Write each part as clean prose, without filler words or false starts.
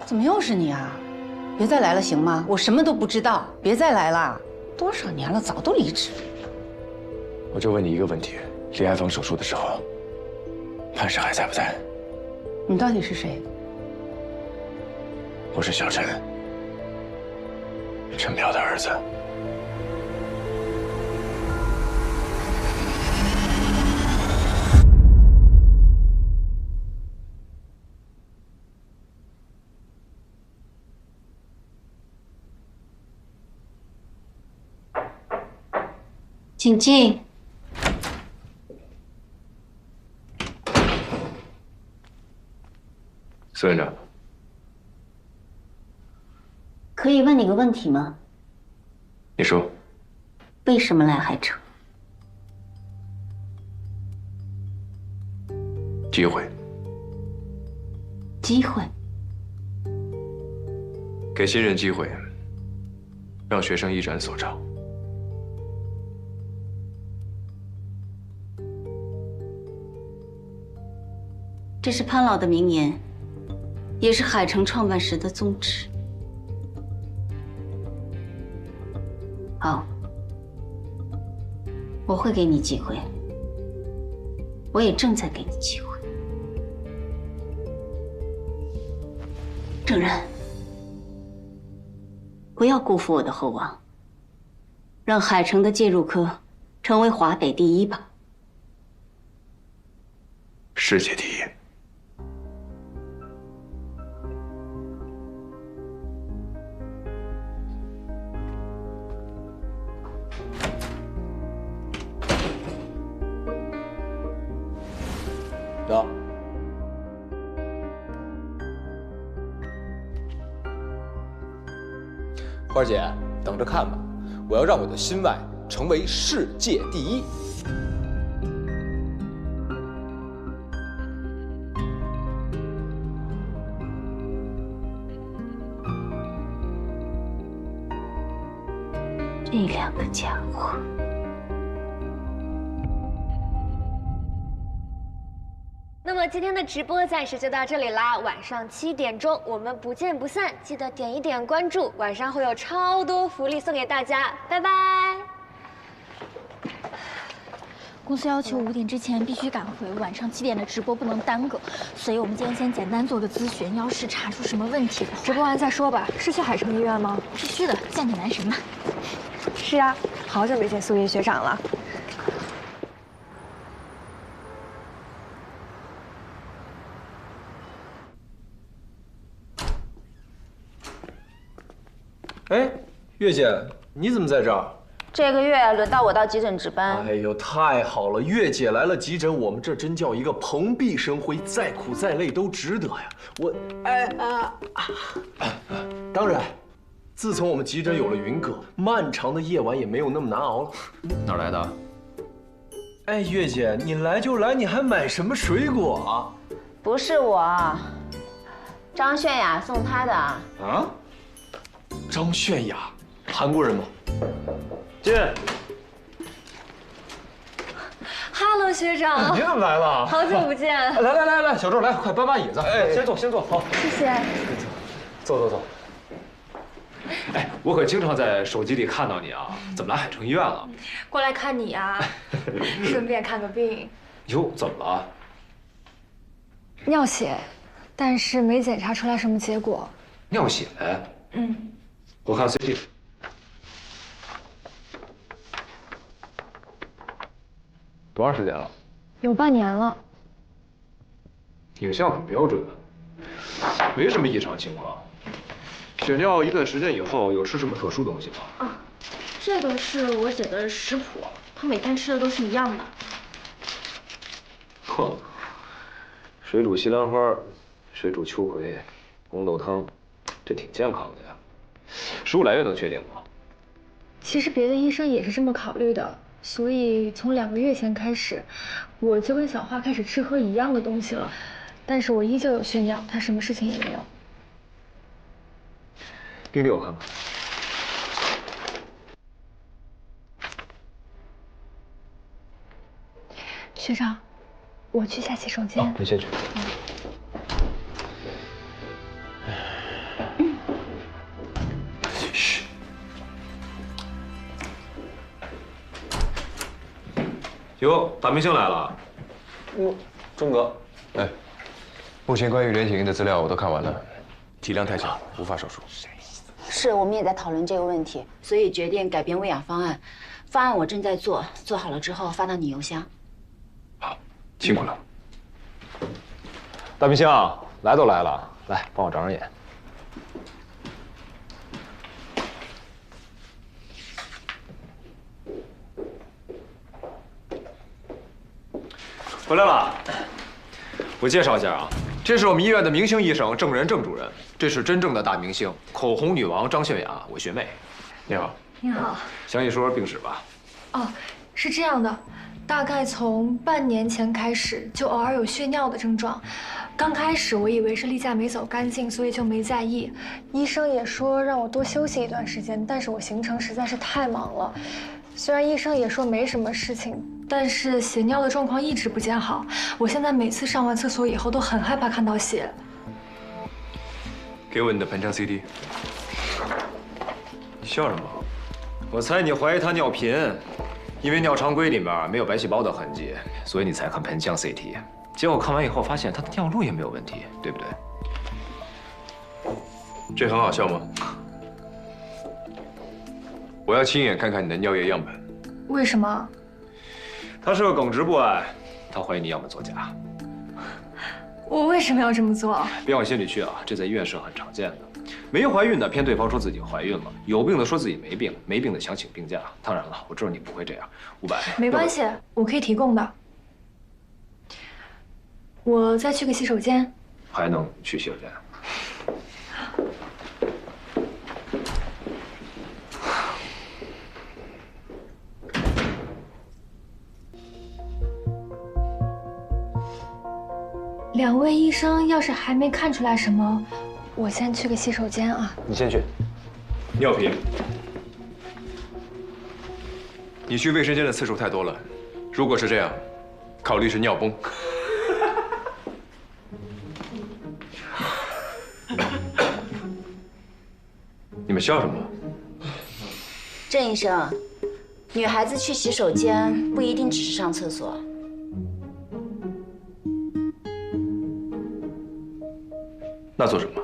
怎么又是你啊？别再来了行吗？我什么都不知道，别再来了。多少年了，早都离职。我就问你一个问题：李爱芳手术的时候，潘氏还在不在？你到底是谁？我是小陈，陈彪的儿子。请进。苏院长，可以问你个问题吗？你说。为什么来海城？机会，机会。给新人机会，让学生一展所长。这是潘老的名言，也是海城创办时的宗旨。好，我会给你机会，我也正在给你机会。郑然，不要辜负我的厚望，让海城的介入科成为华北第一吧。世界第一。走。花儿姐，等着看吧，我要让我的心外成为世界第一。这两个家伙。那么今天的直播暂时就到这里啦，晚上7点钟我们不见不散，记得点一点关注，晚上会有超多福利送给大家，拜拜。公司要求5点之前必须赶回，晚上7点的直播不能耽搁，所以我们今天先简单做个咨询，要是查出什么问题的话，直播完再说吧。是去海城医院吗？必须的，见你男神嘛。是啊，好久没见苏云学长了。哎，月姐，你怎么在这儿？这个月轮到我到急诊值班。哎呦，太好了！月姐来了急诊，我们这真叫一个蓬荜生辉，再苦再累都值得呀。当然，自从我们急诊有了云哥，漫长的夜晚也没有那么难熬了。哪儿来的？哎，月姐，你来就来，你还买什么水果啊？不是我，张炫雅送他的。啊？张炫雅，韩国人吗？进。Hello， 学长。你怎么来了？好久不见。来，小周来，快搬把椅子。哎，先坐，好。谢谢。坐。哎，我可经常在手机里看到你啊，怎么来海城医院了？过来看你啊，顺便看个病。哟，怎么了？尿血，但是没检查出来什么结果。尿血？嗯。我看 CT。多长时间了？有半年了。影像很标准，没什么异常情况。血尿一段时间以后，有吃什么特殊东西吗？啊，这个是我写的食谱，他每天吃的都是一样的。嚯，水煮西兰花，水煮秋葵，红豆汤，这挺健康的呀。食物来源能确定吗？其实别的医生也是这么考虑的，所以从2个月前开始，我就跟小花开始吃喝一样的东西了。但是我依旧有血尿，他什么事情也没有。病历我看看。学长，我去下洗手间。你先去。哟，大明星来了。钟哥，哎，目前关于连体婴的资料我都看完了，体量太小，无法手术。是我们也在讨论这个问题，所以决定改变喂养方案。方案我正在做，做好了之后发到你邮箱。好，辛苦了。大明星，来都来了，来帮我长长眼。回来了，我介绍一下啊，这是我们医院的明星医生郑仁郑主任，这是真正的大明星，口红女王张炫雅，我学妹。你好，你好。详细说说病史吧。哦，是这样的，大概从半年前开始就偶尔有血尿的症状。刚开始我以为是例假没走干净，所以就没在意。医生也说让我多休息一段时间，但是我行程实在是太忙了。虽然医生也说没什么事情，但是血尿的状况一直不见好。我现在每次上完厕所以后都很害怕看到血。给我你的盆腔 CT。你笑什么？我猜你怀疑他尿频，因为尿常规里面没有白细胞的痕迹，所以你才看盆腔 CT。结果看完以后发现他的尿路也没有问题，对不对？这很好笑吗？我要亲眼看看你的尿液样本。为什么？他是个耿直不爱，他怀疑你样本作假。我为什么要这么做？别往心里去啊，这在医院是很常见的。没怀孕的骗对方说自己怀孕了，有病的说自己没病，没病的想请病假。当然了，我知道你不会这样。500，没关系，我可以提供的。我再去个洗手间。还能去洗手间？两位医生要是还没看出来什么，我先去个洗手间啊。你先去。尿频。你去卫生间的次数太多了，如果是这样，考虑是尿崩。你们笑什么？郑医生，女孩子去洗手间不一定只是上厕所。那做什么？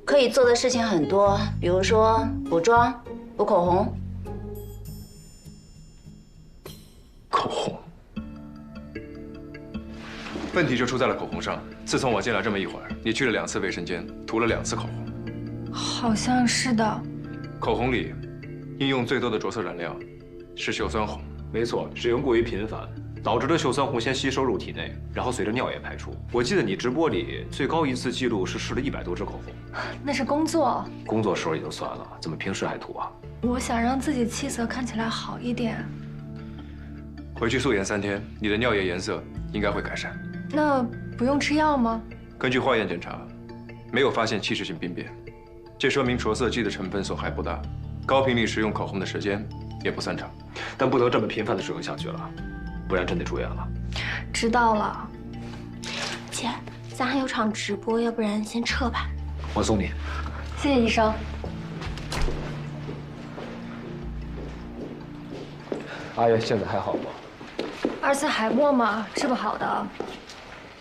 可以做的事情很多，比如说补妆、补口红。口红。问题就出在了口红上。自从我进来这么一会儿，你去了2次卫生间，涂了2次口红。好像是的。口红里应用最多的着色染料是溴酸红。没错，使用过于频繁，导致的溴酸红先吸收入体内，然后随着尿液排出。我记得你直播里最高一次记录是试了100多支口红。那是工作。工作时候也就算了，怎么平时还涂啊？我想让自己气色看起来好一点。回去素颜3天，你的尿液颜色应该会改善。那不用吃药吗？根据化验检查，没有发现器质性病变，这说明着色剂的成分损害不大，高频率使用口红的时间也不算长。但不能这么频繁的使用下去了，不然真得住院了。知道了。姐，咱还有场直播，要不然先撤吧。我送你。谢谢医生。阿月现在还好吗？2次海默嘛，治不好的。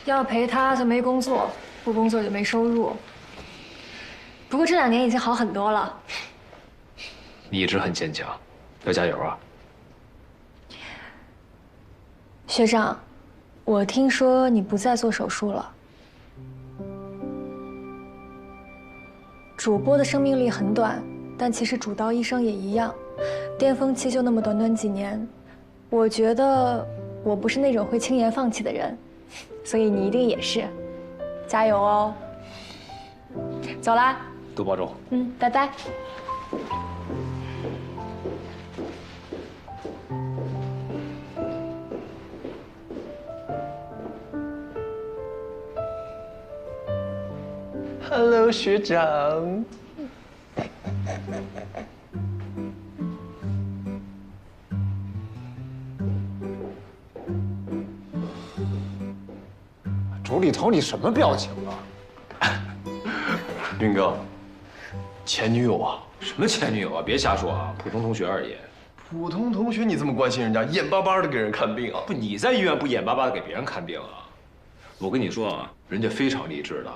要陪他就没工作，不工作就没收入。不过这2年已经好很多了。你一直很坚强，要加油啊！学长，我听说你不再做手术了。主播的生命力很短，但其实主刀医生也一样，巅峰期就那么短短几年。我觉得我不是那种会轻言放弃的人，所以你一定也是。加油哦！走啦。多保重。拜拜。Hello， 学长。竹里头，你什么表情啊？云哥，前女友啊？什么前女友啊？别瞎说啊！普通同学而已。普通同学你这么关心人家，眼巴巴的给人看病啊？不，你在医院不眼巴巴的给别人看病啊？我跟你说啊，人家非常励志的，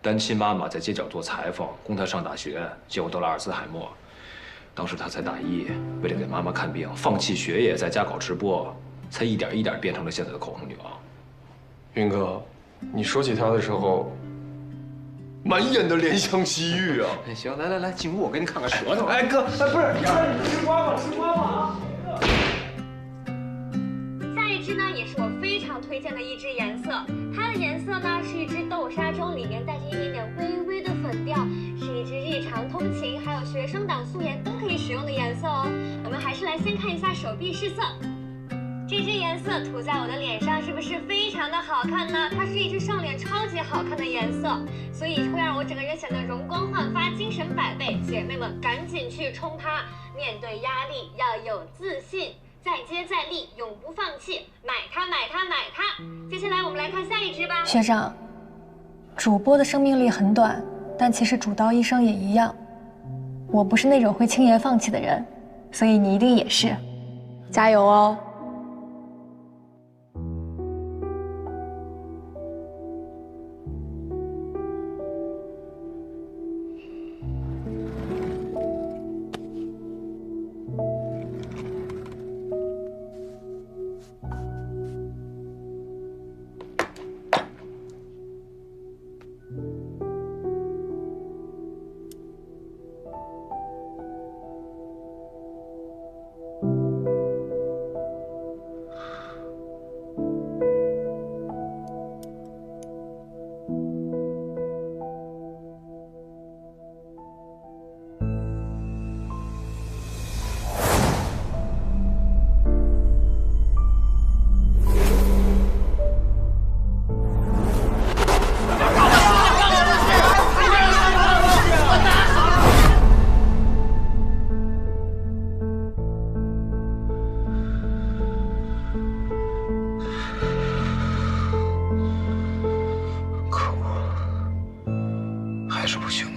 单亲妈妈在街角做裁缝，供她上大学，结果得了阿尔兹海默。当时她才大1，为了给妈妈看病，放弃学业，在家搞直播，才一点一点变成了现在的口红女王。云哥，你说起她的时候，满眼的怜香惜玉啊！哎，行，来来来，进屋，我给你看看舌头。哎哥，哎不是，你吃瓜吧，吃瓜吧啊！下一支呢，也是我非常推荐的一支颜色，它的颜色呢是一支豆沙中里面带着一点点微微的粉调，是一支日常通勤还有学生党素颜都可以使用的颜色哦。我们还是来先看一下手臂试色。这支颜色涂在我的脸上是不是非常的好看呢？它是一支上脸超级好看的颜色，所以会让我整个人显得容光焕发、精神百倍。姐妹们赶紧去冲它！面对压力要有自信，再接再厉，永不放弃，买它买它买它！接下来我们来看下一支吧。学长，主播的生命力很短，但其实主刀医生也一样。我不是那种会轻言放弃的人，所以你一定也是。加油哦！还是不行啊！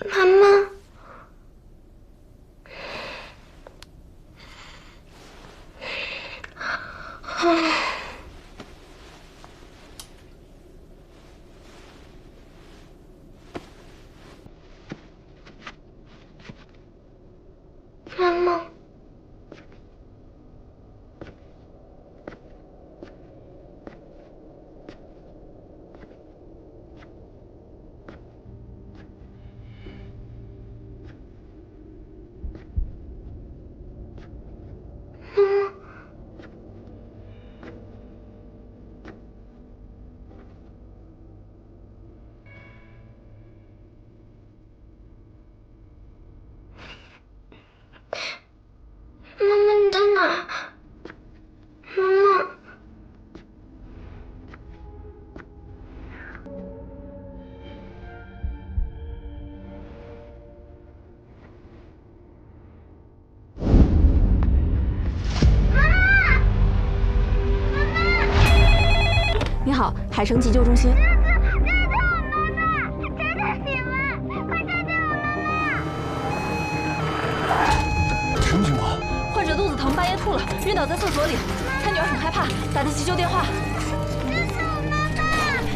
妈妈。妈妈，妈妈你在哪？妈妈，你好，海城急救中心。什么情况？患者肚子疼，半夜吐了，晕倒在厕所里。他女儿很害怕，打的急救电话。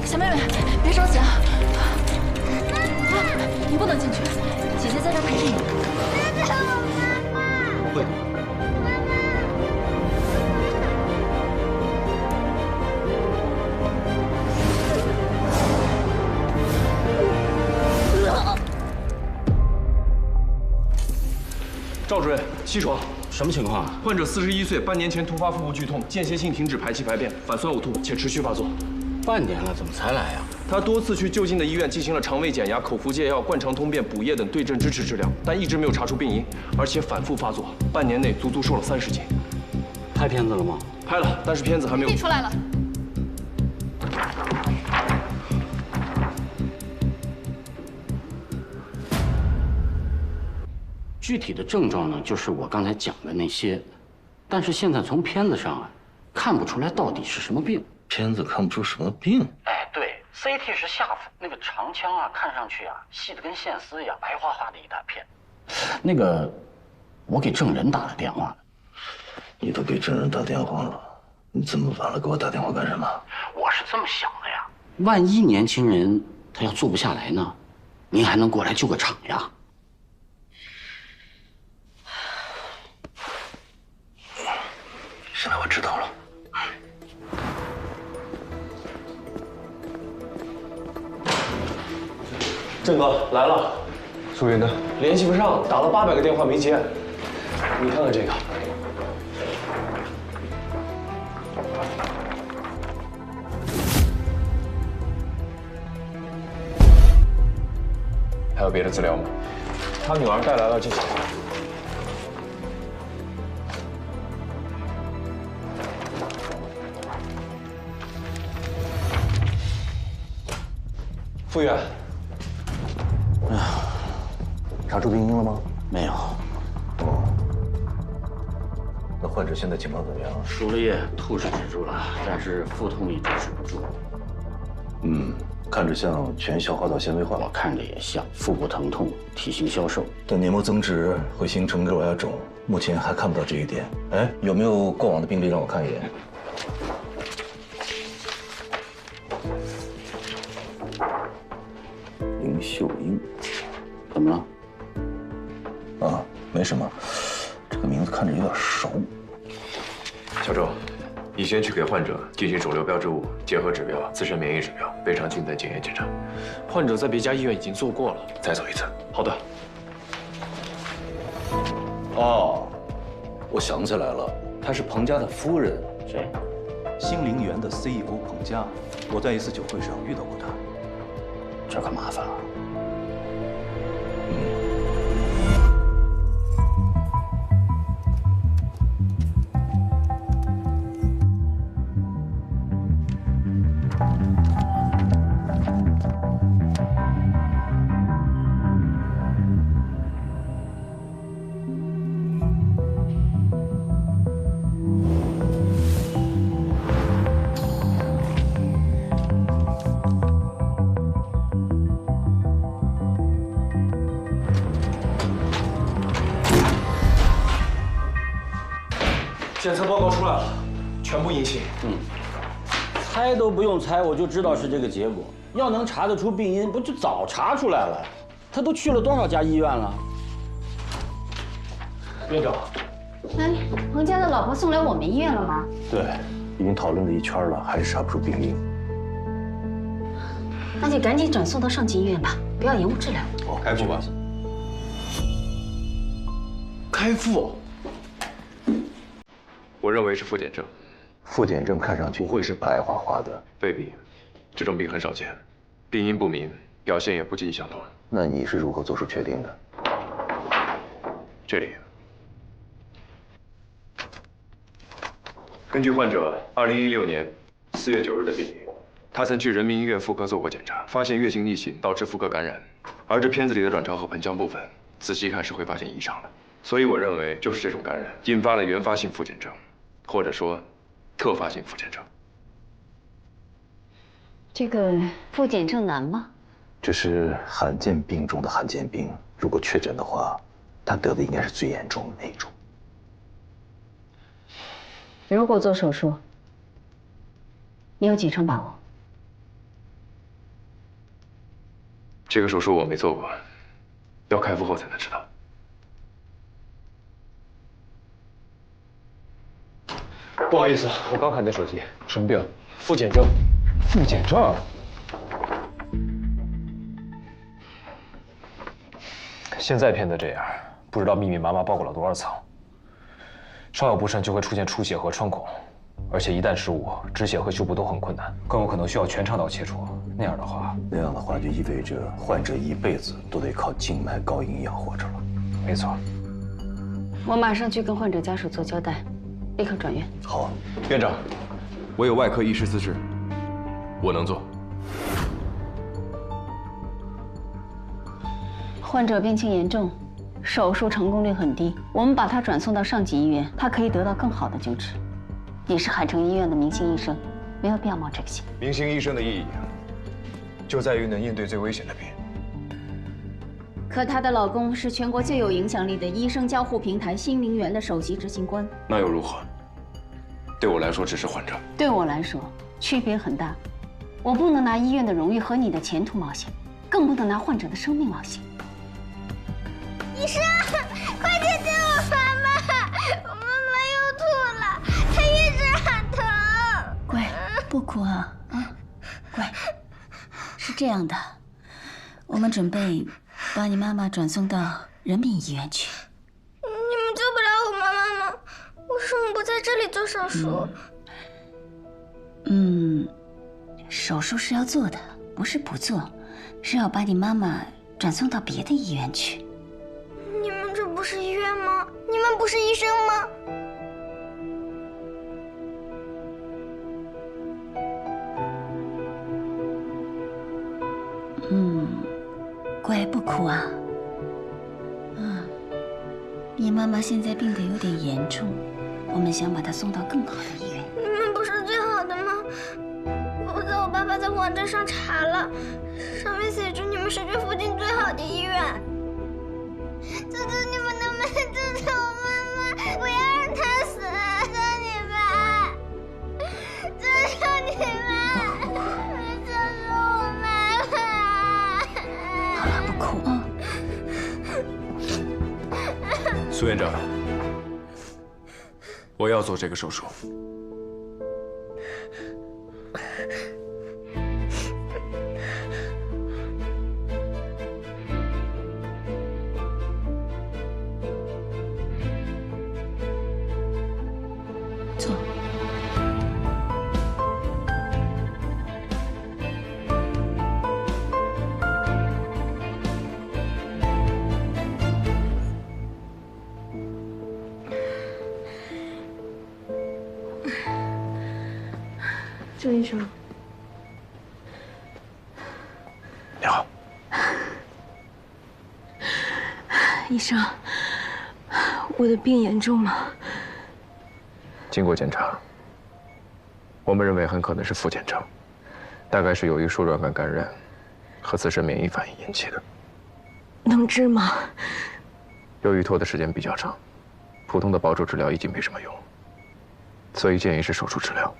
小妹妹，别着急啊！你不能进去，姐姐在这陪着你。不会的。赵主任，起床。什么情况啊？患者41岁，半年前突发腹部剧痛，间歇性停止排气排便，反酸呕吐，且持续发作。半年了，怎么才来呀？他多次去就近的医院进行了肠胃减压、口服泻药、灌肠通便、补液等对症支持治疗，但一直没有查出病因，而且反复发作，半年内足足瘦了30斤。拍片子了吗？拍了，但是片子还没有。地出来了。具体的症状呢，就是我刚才讲的那些，但是现在从片子上啊，看不出来到底是什么病。片子看不出什么病？哎，对 ，CT 是下腹，那个长腔啊，看上去啊，细的跟线丝一样，白花花的一大片。那个，我给证人打了电话了。你都给证人打电话了，你这么晚了给我打电话干什么？我是这么想的呀，万一年轻人他要做不下来呢，您还能过来救个场呀？现在我知道了。郑哥来了，苏云呢？联系不上，打了800个电话没接。你看看这个。还有别的资料吗？他女儿带来了这些。副院，查出病因了吗？没有。哦，那患者现在情况怎么样？输了液，吐是止住了，但是腹痛一直止不住。看着像全消化道纤维化。我看着也像，腹部疼痛，体型消瘦。等黏膜增殖会形成肉芽肿，目前还看不到这一点。哎，有没有过往的病例让我看一眼？林秀英，怎么了？啊，没什么，这个名字看着有点熟。小周，你先去给患者进行肿瘤标志物、结合指标、自身免疫指标、胃肠镜等检验检查。患者在别家医院已经做过了，再走一次。好的。哦，我想起来了，她是彭家的夫人。谁？星陵园的 CEO 彭家，我在一次酒会上遇到过她。这可麻烦了。检测报告出来了，全部阴性。猜都不用猜，我就知道是这个结果。要能查得出病因，不就早查出来了？他都去了多少家医院了？院长，哎，彭家的老婆送来我们医院了吗？对，已经讨论了一圈了，还是查不出病因。那就赶紧转送到上级医院吧，不要延误治疗。哦，开腹吧。开腹。我认为是腹笺症。腹笺症看上去会是白花花的，未必，这种病很少见，病因不明，表现也不尽相同。那你是如何做出确定的？这里，根据患者2016年4月9日的病历，他曾去人民医院妇科做过检查，发现月经逆行导致妇科感染，而这片子里的卵巢和盆腔部分，仔细看是会发现异常的。所以我认为就是这种感染引发了原发性腹笺症，或者说特发性腹笺症。这个腹笺症难吗？这是罕见病中的罕见病，如果确诊的话，他得的应该是最严重的那一种。如果做手术，你有几成把握？这个手术我没做过，要开腹后才能知道。不好意思，我刚看你的手机，什么病？腹笺症。腹笺症？现在骗得这样，不知道密密麻麻包裹了多少层。稍有不慎就会出现出血和穿孔，而且一旦失误，止血和修补都很困难，更有可能需要全肠道切除。那样的话就意味着患者一辈子都得靠静脉高营养活着了。没错。我马上去跟患者家属做交代，立刻转院。好，院长，我有外科医师资质，我能做。患者病情严重，手术成功率很低，我们把他转送到上级医院，他可以得到更好的救治。你是海城医院的明星医生，没有必要冒这个险。明星医生的意义就在于能应对最危险的病。可她的老公是全国最有影响力的医生交互平台新灵源的首席执行官，那又如何？对我来说只是患者。对我来说区别很大。我不能拿医院的荣誉和你的前途冒险，更不能拿患者的生命冒险。医生，快点救我妈妈！我妈妈又吐了，她一直喊疼。乖，不哭啊啊，乖。是这样的，我们准备把你妈妈转送到人民医院去。你们救不了我妈妈吗？为什么不在这里做手术？手术是要做的，不是不做，是要把你妈妈转送到别的医院去。你们这不是医院吗？你们不是医生吗？乖，不哭啊。你妈妈现在病得有点严重，我们想把她送到更好的医院。你们不是最好的吗？我爸爸在网站上查了，上面写着你们是这附近最好的医院。求求你们能不能救救我妈妈，不要让她死！求你们，求求你们，救救我妈妈！好了，不哭啊。苏院长，我要做这个手术。坐。郑医生，你好。医生，我的病严重吗？经过检查，我们认为很可能是副检症，大概是由于输卵管感染和自身免疫反应引起的。能治吗？由于拖的时间比较长，普通的保守治疗已经没什么用，所以建议是手术治疗。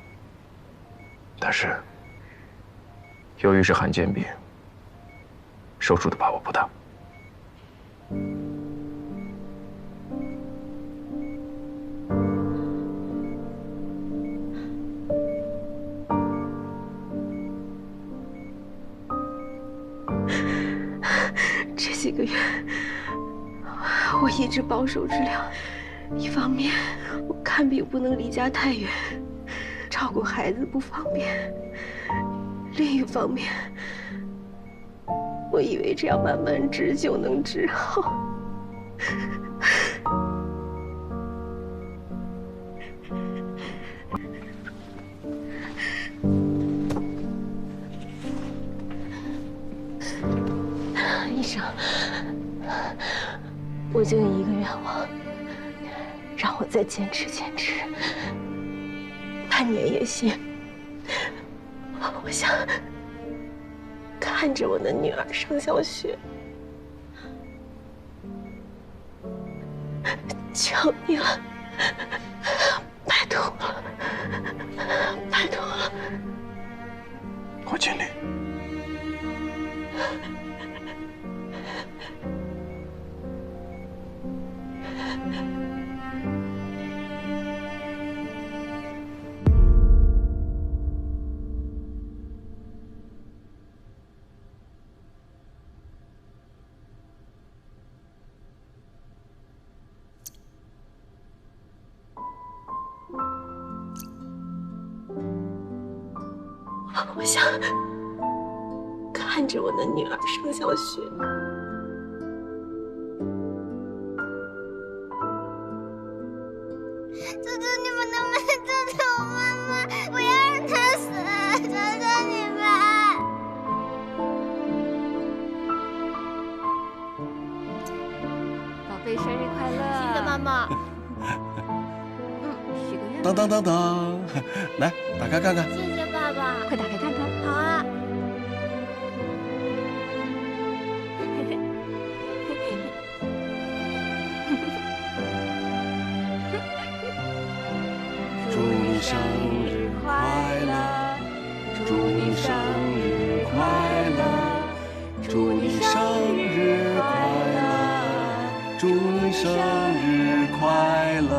但是，由于是罕见病，手术的把握不大。这几个月，我一直保守治疗，一方面我看病不能离家太远，照顾孩子不方便；另一方面，我以为这样慢慢治就能治好。医生，我就有一个愿望，让我再坚持坚持，半年也行。我想看着我的女儿上小学，求你了，拜托了，拜托了。我尽力。我想看着我的女儿上小学。求求你们能不能救救我妈妈，不要让她死！求求你们！宝贝生日快乐！新的妈妈。许个愿。当当当当，来打开看看。谢谢爸爸。快打开看看。好啊。祝你生日快乐，祝你生日快乐，祝你生日快乐，祝你生日快乐。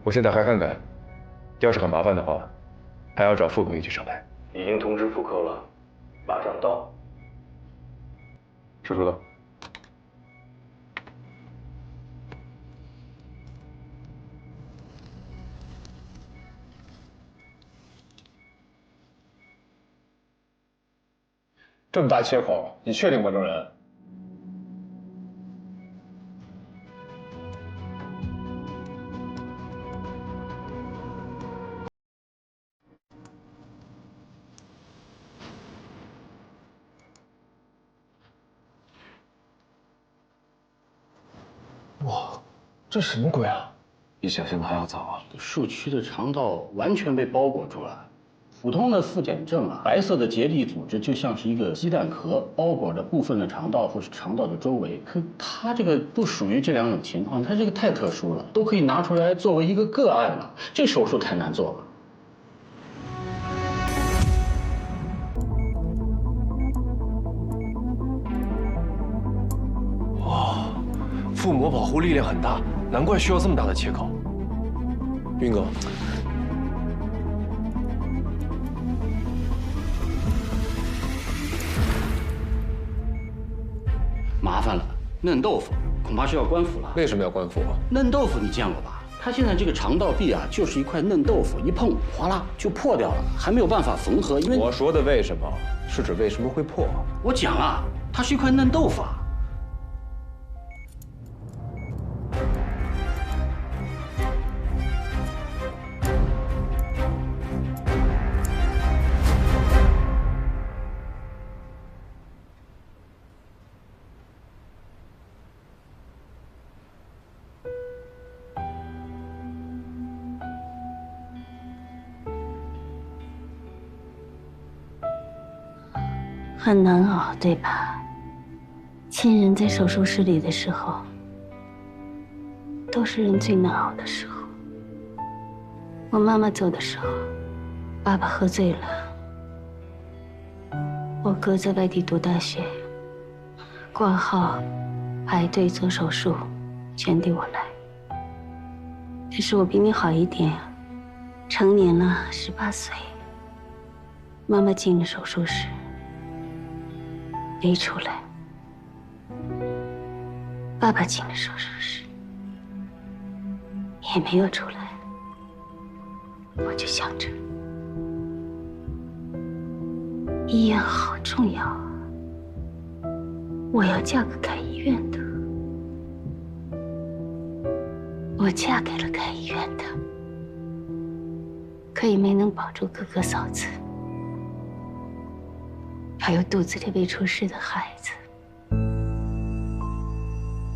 我先打开看看，要是很麻烦的话，还要找副总一起上来。已经通知妇科了，马上到。是收到。这么大切口，你确定吗，证人？哇，这什么鬼啊？比想象的还要早啊！树区的肠道完全被包裹住了。普通的复检症啊，白色的结缔组织就像是一个鸡蛋壳，包裹着部分的肠道或是肠道的周围。可它这个不属于这两种情况，它这个太特殊了，都可以拿出来作为一个个案了。这手术太难做了。哇，腹膜保护力量很大，难怪需要这么大的切口。云哥，麻烦了，嫩豆腐恐怕是要关服了。为什么要关服？嫩豆腐你见过吧？它现在这个肠道壁啊，就是一块嫩豆腐，一碰哗啦就破掉了，还没有办法缝合。因为我说的为什么，是指为什么会破。我讲啊，它是一块嫩豆腐啊。很难熬，对吧？亲人在手术室里的时候，都是人最难熬的时候。我妈妈走的时候，爸爸喝醉了，我哥在外地读大学，挂号、排队做手术，全得我来。但是我比你好一点，成年了，18岁。妈妈进了手术室。没出来，爸爸进了手术室，也没有出来。我就想着，医院好重要啊，我要嫁个开医院的。我嫁给了开医院的，可以没能保住哥哥嫂子，还有肚子里未出世的孩子。